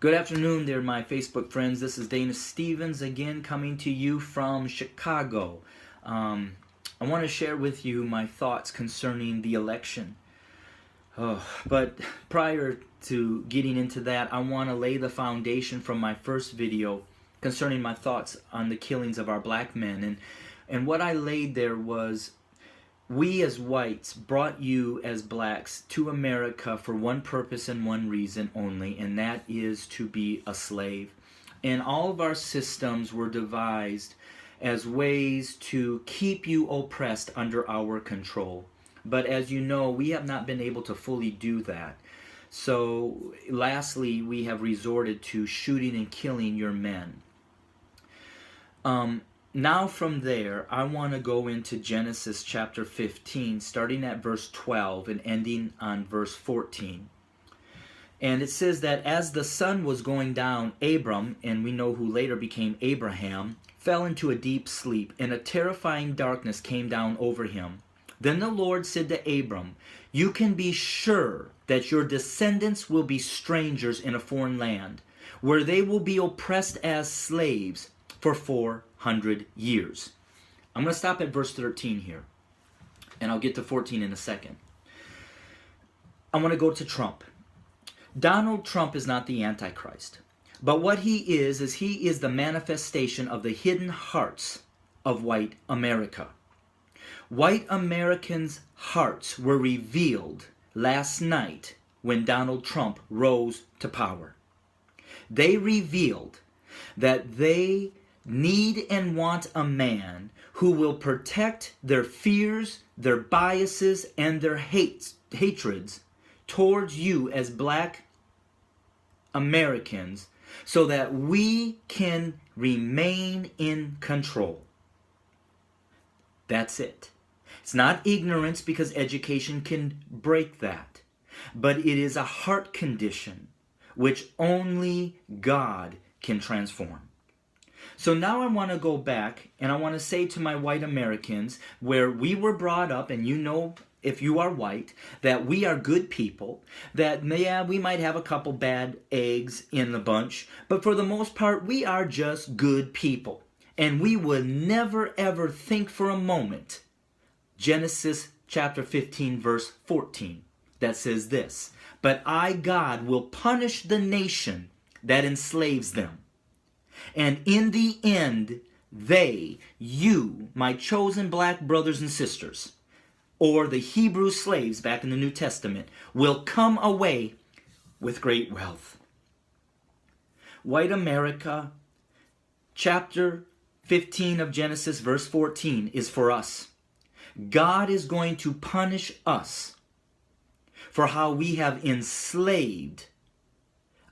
Good afternoon there, my Facebook friends. This is Dana Stevens again coming to you from Chicago. I want to share with you my thoughts concerning the election. But prior to getting into that, I want to lay the foundation from my first video concerning my thoughts on the killings of our black men. And what I laid there was, we as whites brought you as blacks to America for one purpose and one reason only, and that is to be a slave. And all of our systems were devised as ways to keep you oppressed under our control. But as you know, we have not been able to fully do that. So lastly, we have resorted to shooting and killing your men. Now from there, I want to go into Genesis chapter 15, starting at verse 12 and ending on verse 14. And it says that as the sun was going down, Abram, and we know who later became Abraham, fell into a deep sleep, and a terrifying darkness came down over him. Then the Lord said to Abram, "You can be sure that your descendants will be strangers in a foreign land, where they will be oppressed as slaves for 400 years. I'm going to stop at verse 13 here, and I'll get to 14 in a second. I want to go to Trump. Donald Trump is not the Antichrist, but what he is he is the manifestation of the hidden hearts of white America. White Americans' hearts were revealed last night when Donald Trump rose to power. They revealed that they need and want a man who will protect their fears, their biases, and their hatreds towards you as black Americans, so that we can remain in control. That's it. It's not ignorance, because education can break that, but it is a heart condition which only God can transform. So now I want to go back, and I want to say to my white Americans, where we were brought up, and you know, if you are white, that we are good people, that yeah, we might have a couple bad eggs in the bunch, but for the most part, we are just good people. And we would never ever think for a moment, Genesis chapter 15 verse 14, that says this, "But I, God, will punish the nation that enslaves them. And in the end, they, you, my chosen black brothers and sisters," or the Hebrew slaves back in the New Testament, "will come away with great wealth." White America, chapter 15 of Genesis, verse 14, is for us. God is going to punish us for how we have enslaved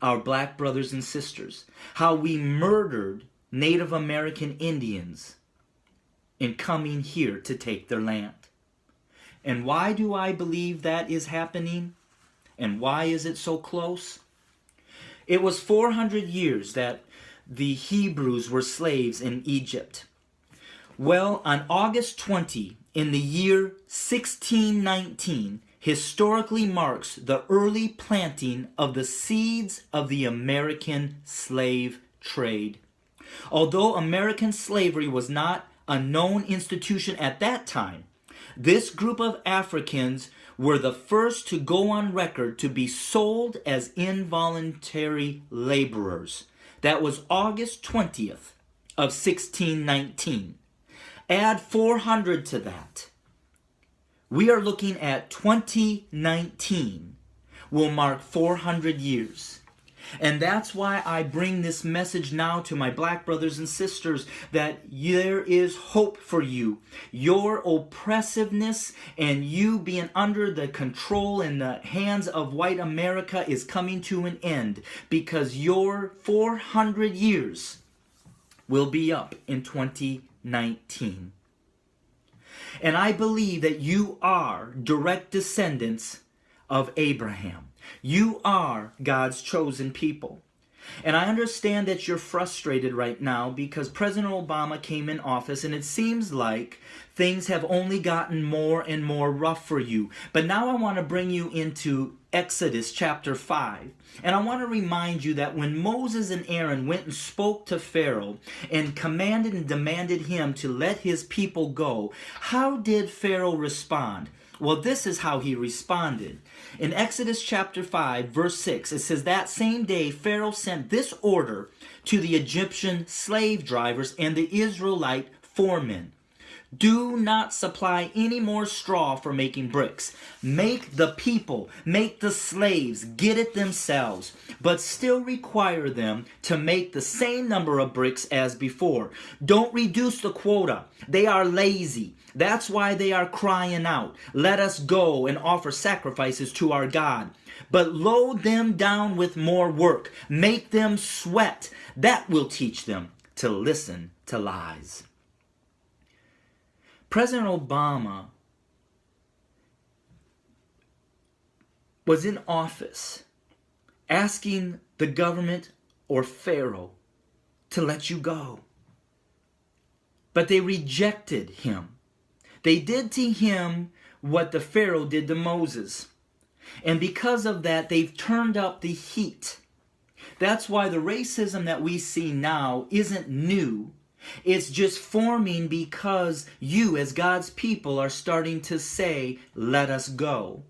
our black brothers and sisters, how we murdered Native American Indians in coming here to take their land. And why do I believe that is happening? And why is it so close? It was 400 years that the Hebrews were slaves in Egypt. Well, on August 20, in the year 1619, historically marks the early planting of the seeds of the American slave trade. Although American slavery was not a known institution at that time, this group of Africans were the first to go on record to be sold as involuntary laborers. That was August 20th of 1619. Add 400 to that. We are looking at 2019 will mark 400 years. And that's why I bring this message now to my black brothers and sisters, that there is hope for you. Your oppressiveness and you being under the control and the hands of white America is coming to an end, because your 400 years will be up in 2019. And I believe that you are direct descendants of Abraham. You are God's chosen people. And I understand that you're frustrated right now because President Obama came in office and it seems like things have only gotten more and more rough for you. But now I want to bring you into Exodus chapter 5. And I want to remind you that when Moses and Aaron went and spoke to Pharaoh and commanded and demanded him to let his people go, how did Pharaoh respond? Well, this is how he responded. In Exodus chapter 5, verse 6, it says, "That same day Pharaoh sent this order to the Egyptian slave drivers and the Israelite foremen. Do not supply any more straw for making bricks. Make the people, make the slaves get it themselves, but still require them to make the same number of bricks as before. Don't reduce the quota. They are lazy. That's why they are crying out, 'Let us go and offer sacrifices to our God.' But load them down with more work. Make them sweat. That will teach them to listen to lies." President Obama was in office asking the government or Pharaoh to let you go. But they rejected him. They did to him what the Pharaoh did to Moses. And because of that, they've turned up the heat. That's why the racism that we see now isn't new. It's just forming because you, as God's people, are starting to say, "Let us go."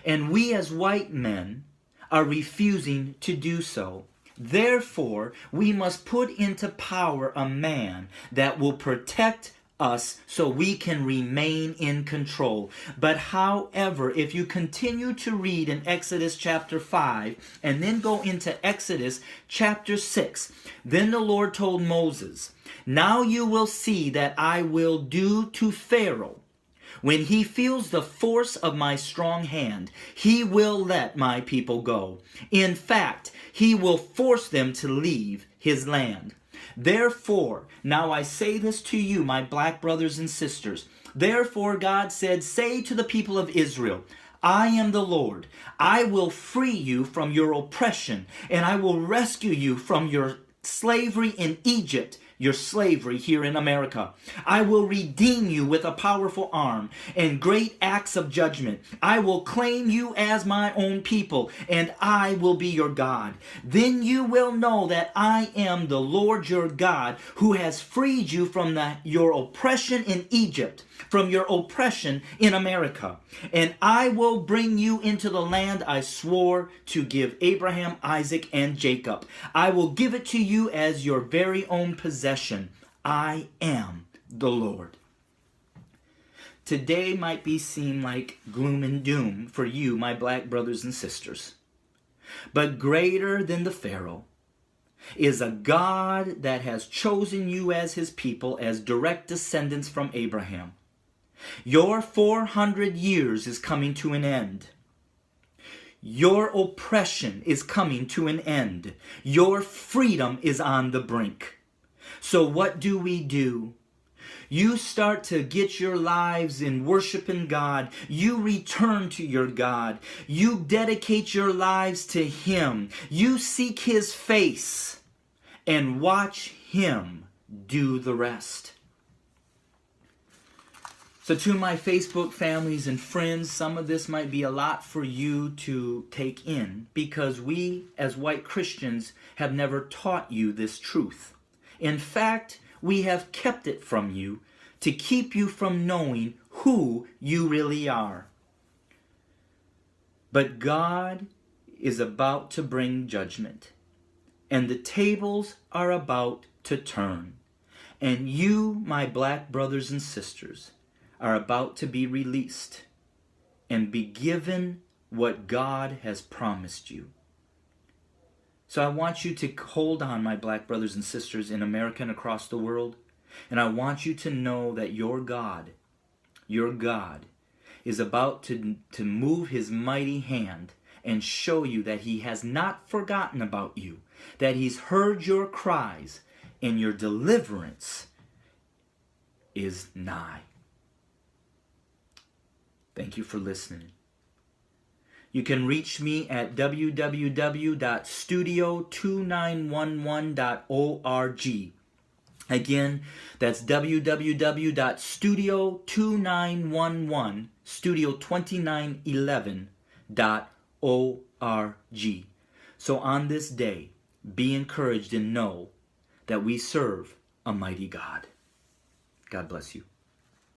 And we, as white men, are refusing to do so. Therefore, we must put into power a man that will protect us so we can remain in control. But however, if you continue to read in Exodus chapter 5 and then go into Exodus chapter 6, then the Lord told Moses, "Now you will see that I will do to Pharaoh. When he feels the force of my strong hand, he will let my people go. In fact, he will force them to leave his land. Therefore, now I say this to you, my black brothers and sisters. Therefore, God said, say to the people of Israel, I am the Lord. I will free you from your oppression, and I will rescue you from your slavery in Egypt, your slavery here in America. I will redeem you with a powerful arm and great acts of judgment. I will claim you as my own people, and I will be your God. Then you will know that I am the Lord your God, who has freed you from your oppression in Egypt, from your oppression in America. And I will bring you into the land I swore to give Abraham, Isaac, and Jacob. I will give it to you as your very own possession. I am the Lord." Today might seem like gloom and doom for you, my black brothers and sisters. But greater than the Pharaoh is a God that has chosen you as his people, as direct descendants from Abraham. Your 400 years is coming to an end. Your oppression is coming to an end. Your freedom is on the brink. So what do? You start to get your lives in worshiping God. You return to your God. You dedicate your lives to him. You seek his face and watch him do the rest. So to my Facebook families and friends, some of this might be a lot for you to take in, because we as white Christians have never taught you this truth. In fact, we have kept it from you to keep you from knowing who you really are. But God is about to bring judgment, and the tables are about to turn. And you, my black brothers and sisters, are about to be released and be given what God has promised you. So I want you to hold on, my black brothers and sisters in America and across the world. And I want you to know that your God is about to move his mighty hand and show you that he has not forgotten about you, that he's heard your cries, and your deliverance is nigh. Thank you for listening. You can reach me at www.studio2911.org. Again, that's www.studio2911, studio2911.org. So on this day, be encouraged and know that we serve a mighty God. God bless you.